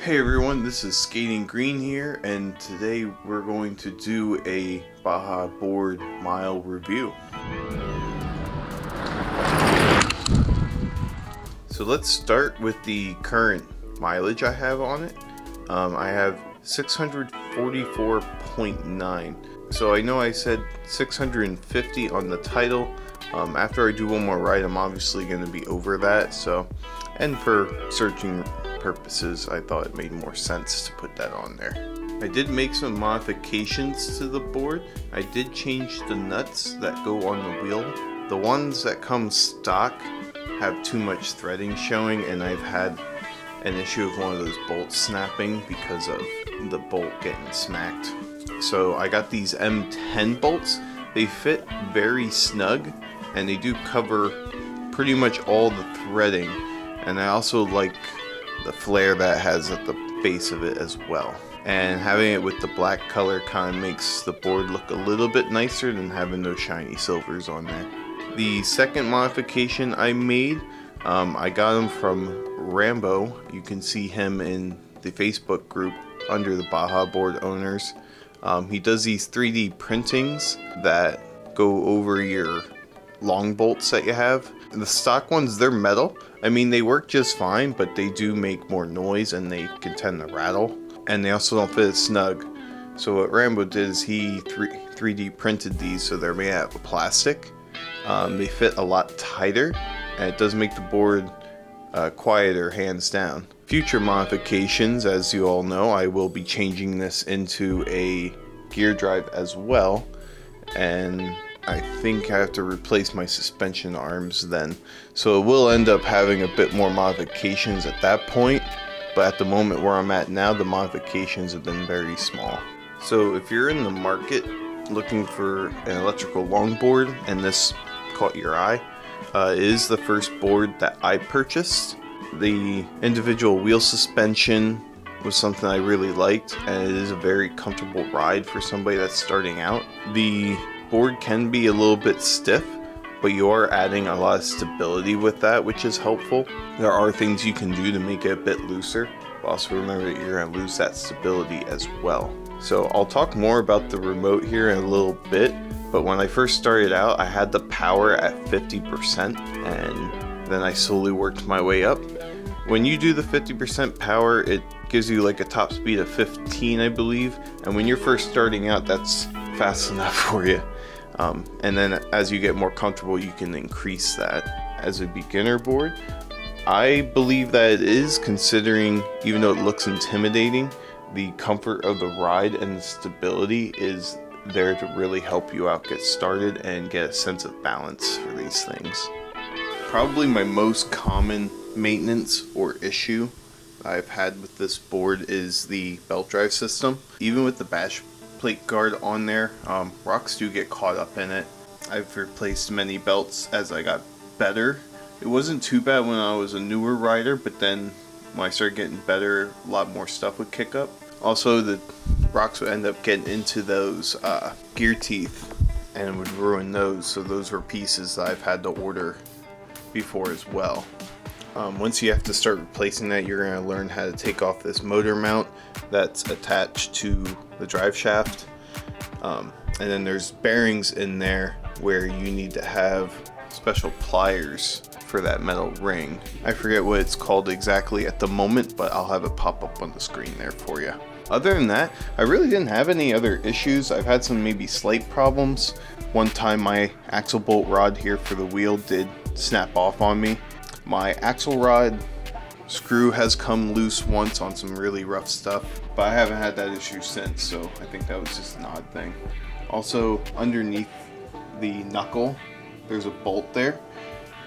Hey everyone, this is Skating Green here, and today we're going to do a Bajaboard mile review. So let's start with the current mileage I have on it. I have 644.9. So I know I said 650 on the title. After I do one more ride, I'm obviously going to be over that. And for searching purposes, I thought it made more sense to put that on there. I did make some modifications to the board. I did change the nuts that go on the wheel. The ones that come stock have too much threading showing, and I've had an issue of one of those bolts snapping because of the bolt getting smacked. So I got these M10 bolts. They fit very snug and they do cover pretty much all the threading, and I also like the flare that has at the base of it as well. And having it with the black color kind of makes the board look a little bit nicer than having those shiny silvers on there. The second modification I made, I got him from Rambo. You can see him in the Facebook group under the Bajaboard owners. He does these 3D printings that go over your long bolts that you have. The stock ones, they're metal. I mean, they work just fine, but they do make more noise and they can tend to rattle. And they also don't fit as snug. So what Rambo did is he 3D printed these so they're made out of plastic. They fit a lot tighter, and it does make the board quieter, hands down. Future modifications, as you all know, I will be changing this into a gear drive as well. And I think I have to replace my suspension arms then. So it will end up having a bit more modifications at that point. But at the moment where I'm at now, the modifications have been very small. So if you're in the market looking for an electrical longboard and this caught your eye, it is the first board that I purchased. The individual wheel suspension was something I really liked, and it is a very comfortable ride for somebody that's starting out. The board can be a little bit stiff, but you are adding a lot of stability with that, which is helpful. There are things you can do to make it a bit looser, but also remember that you're going to lose that stability as well. So I'll talk more about the remote here in a little bit, but when I first started out, I had the power at 50%, and then I slowly worked my way up. When you do the 50% power, it gives you like a top speed of 15, I believe, and when you're first starting out, that's fast enough for you. And then as you get more comfortable, you can increase that. As a beginner board, I believe that it is, considering even though it looks intimidating, the comfort of the ride and the stability is there to really help you out get started and get a sense of balance for these things. Probably my most common maintenance or issue I've had with this board is the belt drive system. Even with the bash plate guard on there, rocks do get caught up in it. I've replaced many belts as I got better. It wasn't too bad when I was a newer rider, but then when I started getting better, a lot more stuff would kick up. Also, the rocks would end up getting into those gear teeth and it would ruin those, so those were pieces that I've had to order before as well. Once you have to start replacing that, you're going to learn how to take off this motor mount that's attached to the drive shaft. And then there's bearings in there where you need to have special pliers for that metal ring. I forget what it's called exactly at the moment, but I'll have it pop up on the screen there for you. Other than that, I really didn't have any other issues. I've had some maybe slight problems. One time my axle bolt rod here for the wheel did snap off on me. My axle rod screw has come loose once on some really rough stuff, but I haven't had that issue since, so I think that was just an odd thing. Also, underneath the knuckle, there's a bolt there.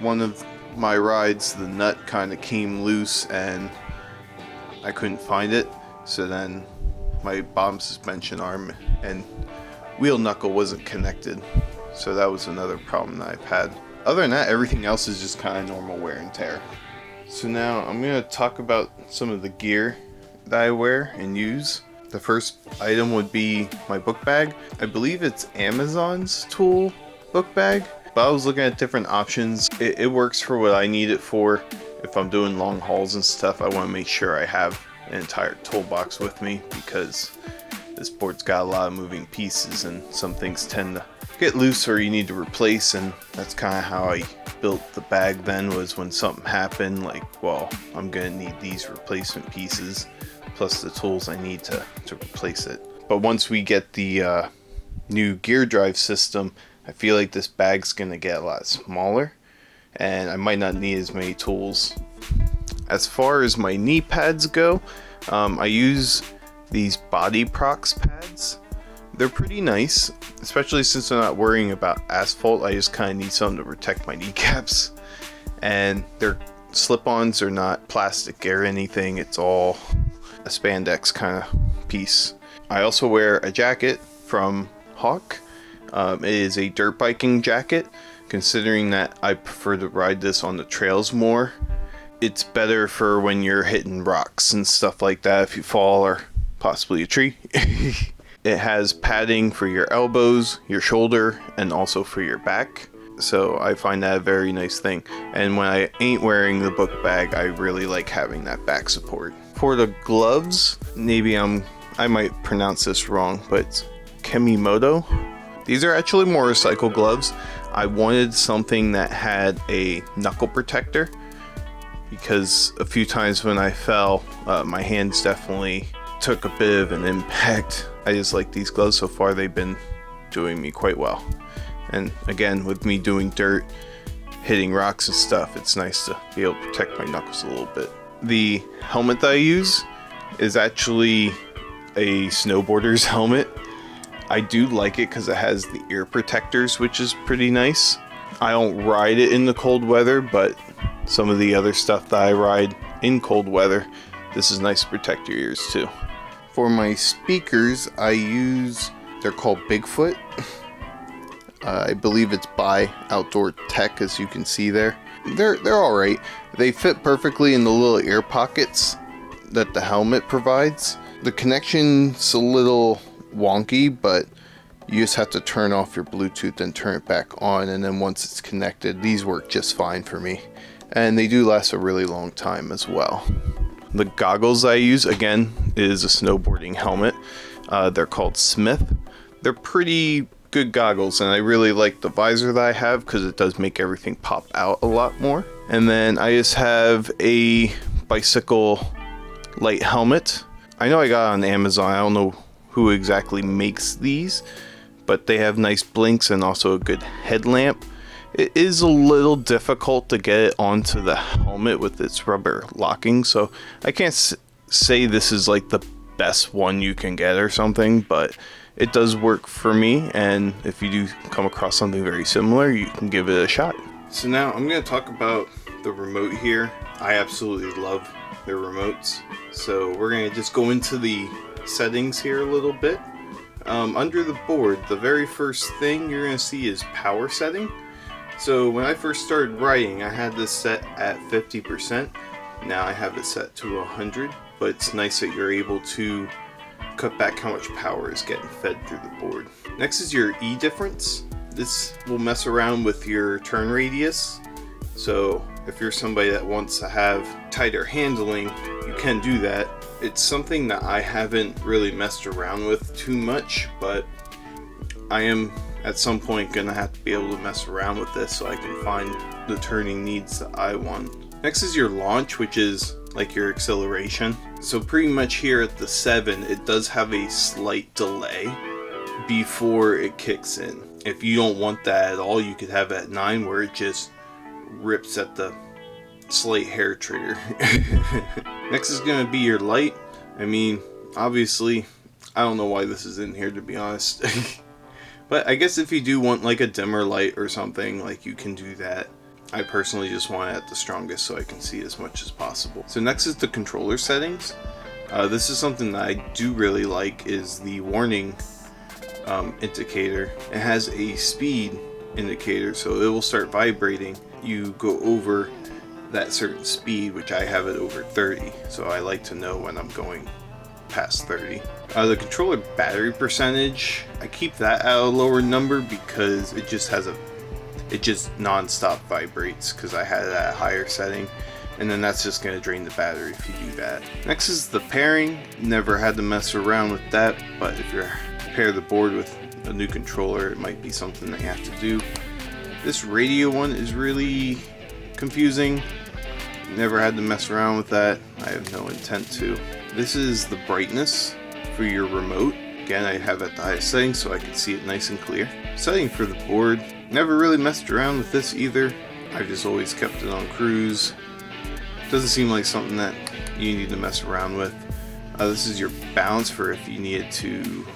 One of my rides, the nut kind of came loose and I couldn't find it, so then my bottom suspension arm and wheel knuckle wasn't connected, so that was another problem that I've had. Other than that, everything else is just kind of normal wear and tear. So now I'm going to talk about some of the gear that I wear and use. The first item would be my book bag. I believe it's Amazon's tool book bag, but I was looking at different options. It works for what I need it for. If I'm doing long hauls and stuff, I want to make sure I have an entire toolbox with me because this board's got a lot of moving pieces and some things tend to get loose or you need to replace, and that's kind of how I built the bag then, was when something happened, like, well, I'm gonna need these replacement pieces plus the tools I need to replace it. But once we get the new gear drive system, I feel like this bag's gonna get a lot smaller and I might not need as many tools. As far as my knee pads go, I use these Body Prox pads. They're pretty nice, especially since I'm not worrying about asphalt. I just kind of need something to protect my kneecaps. And their slip-ons are not plastic or anything, it's all a spandex kind of piece. I also wear a jacket from Hawk. It is a dirt biking jacket. Considering that I prefer to ride this on the trails more, it's better for when you're hitting rocks and stuff like that if you fall, or possibly a tree. It has padding for your elbows, your shoulder, and also for your back. So I find that a very nice thing. And when I ain't wearing the book bag, I really like having that back support. For the gloves, maybe I might pronounce this wrong, but it's Kemimoto. These are actually motorcycle gloves. I wanted something that had a knuckle protector because a few times when I fell, my hands definitely took a bit of an impact. I just like these gloves. So far they've been doing me quite well. And again, with me doing dirt, hitting rocks and stuff, it's nice to be able to protect my knuckles a little bit. The helmet that I use is actually a snowboarder's helmet. I do like it because it has the ear protectors, which is pretty nice. I don't ride it in the cold weather, but some of the other stuff that I ride in cold weather, this is nice to protect your ears too. For my speakers, I use, they're called Bigfoot. I believe it's by Outdoor Tech, as you can see there. They're alright. They fit perfectly in the little ear pockets that the helmet provides. The connection's a little wonky, but you just have to turn off your Bluetooth and turn it back on, and then once it's connected, these work just fine for me. And they do last a really long time as well. The goggles I use, again, is a snowboarding helmet. They're called Smith. They're pretty good goggles, and I really like the visor that I have because it does make everything pop out a lot more. And then I just have a bicycle light helmet. I know I got it on Amazon. I don't know who exactly makes these, but they have nice blinks and also a good headlamp. It is a little difficult to get it onto the helmet with its rubber locking, so I can't say this is like the best one you can get or something, but it does work for me, and if you do come across something very similar, you can give it a shot. So now I'm going to talk about the remote here. I absolutely love their remotes, so we're going to just go into the settings here a little bit. Under the board, the very first thing you're going to see is power setting. So when I first started writing, I had this set at 50%. Now I have it set to 100, but it's nice that you're able to cut back how much power is getting fed through the board. Next is your E difference. This will mess around with your turn radius. So if you're somebody that wants to have tighter handling, you can do that. It's something that I haven't really messed around with too much, but I am at some point gonna have to be able to mess around with this so I can find the turning needs that I want. Next is your launch, which is like your acceleration. So pretty much here at the 7, it does have a slight delay before it kicks in. If you don't want that at all, you could have it at 9 where it just rips at the slight hair trigger. Next is gonna be your light. I mean, obviously, I don't know why this is in here, to be honest. But I guess if you do want like a dimmer light or something, like you can do that. I personally just want it at the strongest so I can see as much as possible. So next is the controller settings. This is something that I do really like, is the warning indicator. It has a speed indicator, so it will start vibrating. You go over that certain speed, which I have it over 30, so I like to know when I'm going past 30. The controller battery percentage, I keep that at a lower number because it just non-stop vibrates, because I had it at a higher setting. and then that's just going to drain the battery if you do that. Next is the pairing. Never had to mess around with that, but if you're pair the board with a new controller, it might be something that you have to do. This radio one is really confusing. Never had to mess around with that. I have no intent to. This is the brightness for your remote. Again, I have it at the highest setting so I can see it nice and clear. Setting for the board. Never really messed around with this either. I just always kept it on cruise. Doesn't seem like something that you need to mess around with. This is your balance for if you needed to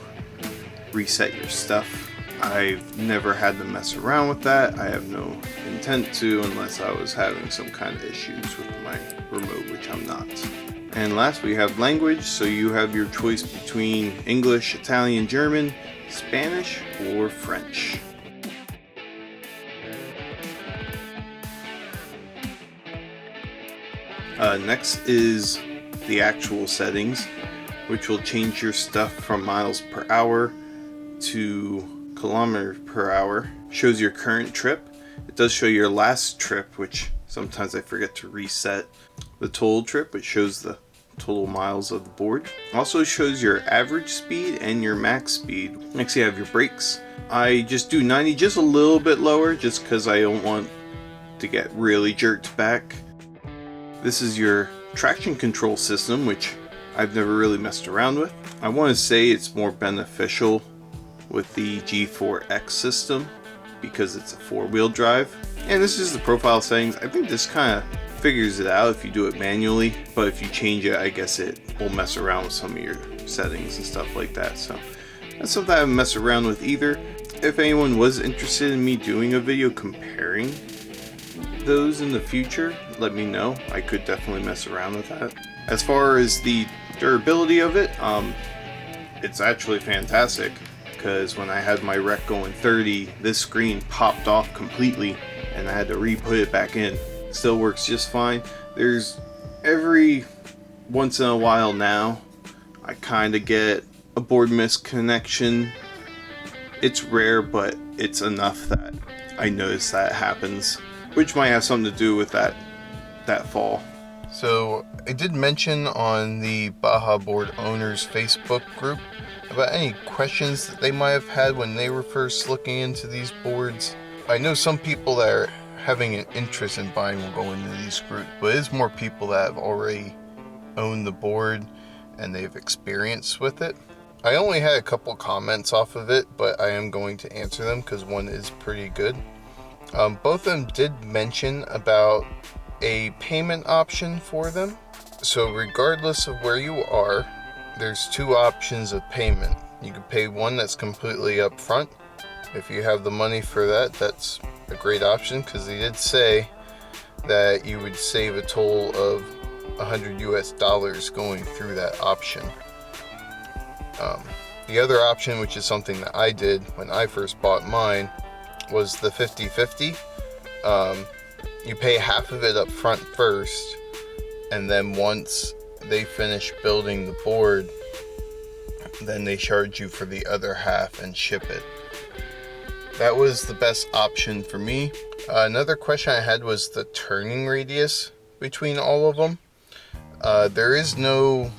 reset your stuff. I've never had to mess around with that. I have no intent to unless I was having some kind of issues with my remote, which I'm not. And last we have language, so you have your choice between English, Italian, German, Spanish, or French. Next is the actual settings, which will change your stuff from miles per hour to kilometers per hour. Shows your current trip. It does show your last trip, which sometimes I forget to reset. The total trip, which shows the total miles of the board. Also shows your average speed and your max speed. Next you have your brakes. I just do 90, just a little bit lower, just because I don't want to get really jerked back. This is your traction control system, which I've never really messed around with. I want to say it's more beneficial with the G4X system because it's a 4-wheel drive. And this is the profile settings. I think this kind of figures it out if you do it manually, but if you change it, I guess it will mess around with some of your settings and stuff like that. So that's something I haven't messed around with either. If anyone was interested in me doing a video comparing those in the future, let me know. I could definitely mess around with that. As far as the durability of it, it's actually fantastic, because when I had my wreck going 30, this screen popped off completely and I had to re-put it back in. Still works just fine. There's every once in a while now I kind of get a board misconnection. It's rare, but it's enough that I notice that happens, which might have something to do with that fall. So I did mention on the Bajaboard owners Facebook group about any questions that they might have had when they were first looking into these boards. I know some people that are having an interest in buying will go into these groups, but it's more people that have already owned the board and they've experience with it. I only had a couple comments off of it, but I am going to answer them because one is pretty good. Both of them did mention about a payment option for them. So regardless of where you are, there's two options of payment. You can pay one that's completely upfront. If you have the money for that, that's a great option, because they did say that you would save a total of $100 US going through that option. The other option, which is something that I did when I first bought mine, was the 50-50. You pay half of it up front first, and then once they finish building the board, then they charge you for the other half and ship it. That was the best option for me. Another question I had was the turning radius between all of them. There is no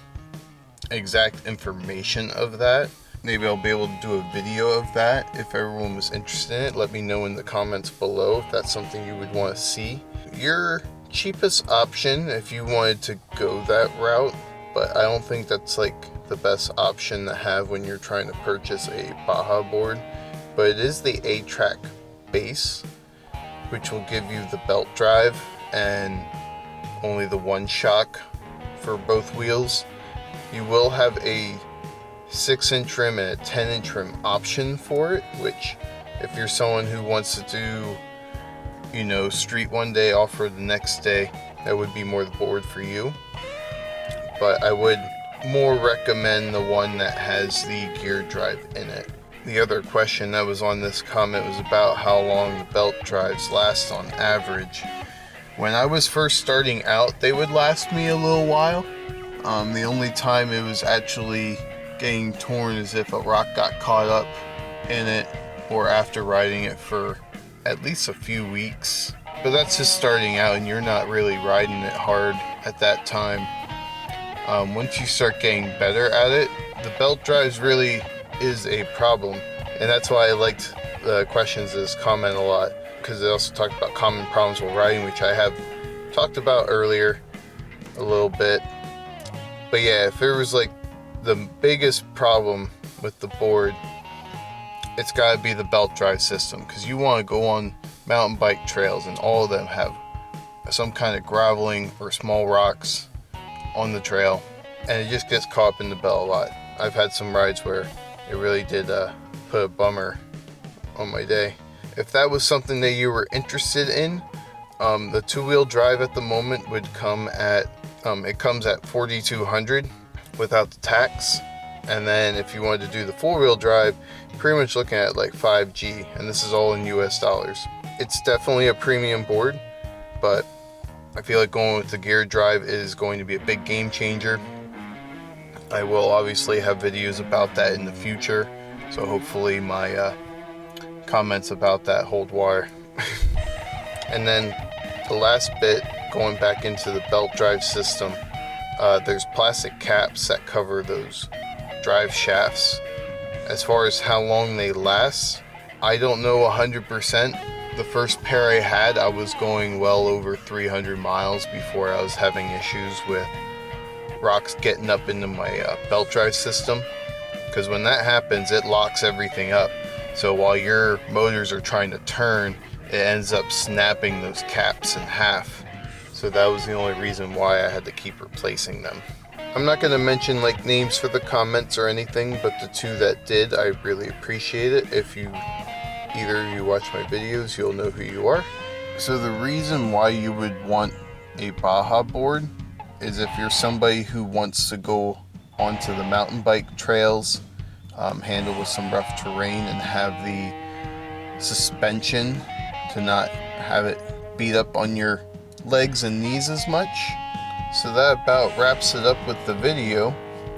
exact information of that. Maybe I'll be able to do a video of that if everyone was interested in it. Let me know in the comments below if that's something you would want to see. Your cheapest option if you wanted to go that route, but I don't think that's like the best option to have when you're trying to purchase a Baja board, but it is the A-Track base, which will give you the belt drive and only the one shock for both wheels. You will have a 6-inch rim and a 10-inch rim option for it, which if you're someone who wants to do, you know, street one day, off-road the next day, that would be more the board for you. But I would more recommend the one that has the gear drive in it. The other question that was on this comment was about how long the belt drives last on average. When I was first starting out, they would last me a little while. The only time it was actually getting torn is if a rock got caught up in it, or after riding it for at least a few weeks. but that's just starting out and you're not really riding it hard at that time. Once you start getting better at it, the belt drives really is a problem, and that's why I liked the questions in this comment a lot, because they also talked about common problems while riding, which I have talked about earlier a little bit. But yeah, if there was like the biggest problem with the board, it's got to be the belt drive system, because you want to go on mountain bike trails and all of them have some kind of graveling or small rocks on the trail, and it just gets caught up in the belt a lot. I've had some rides where it really did put a bummer on my day. If that was something that you were interested in, the two-wheel drive at the moment would come at it comes at $4,200 without the tax. And then if you wanted to do the four-wheel drive, you're pretty much looking at like 5G, and this is all in US dollars. It's definitely a premium board, but I feel like going with the gear drive is going to be a big game changer. I will obviously have videos about that in the future, so hopefully my comments about that hold water. And then the last bit, going back into the belt drive system, there's plastic caps that cover those drive shafts. As far as how long they last, I don't know 100%. The first pair I had, I was going well over 300 miles before I was having issues with rocks getting up into my belt drive system, because when that happens, it locks everything up. So while your motors are trying to turn, it ends up snapping those caps in half. So that was the only reason why I had to keep replacing them. I'm not going to mention like names for the comments or anything, but the two that did, I really appreciate it. If you either you watch my videos, you'll know who you are. So the reason why you would want a Bajaboard is if you're somebody who wants to go onto the mountain bike trails, handle with some rough terrain, and have the suspension to not have it beat up on your legs and knees as much. So that about wraps it up with the video.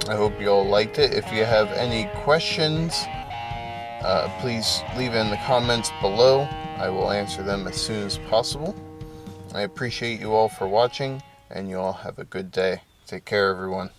I hope you all liked it. If you have any questions, please leave it in the comments below. I will answer them as soon as possible. I appreciate you all for watching, and you all have a good day. Take care, everyone.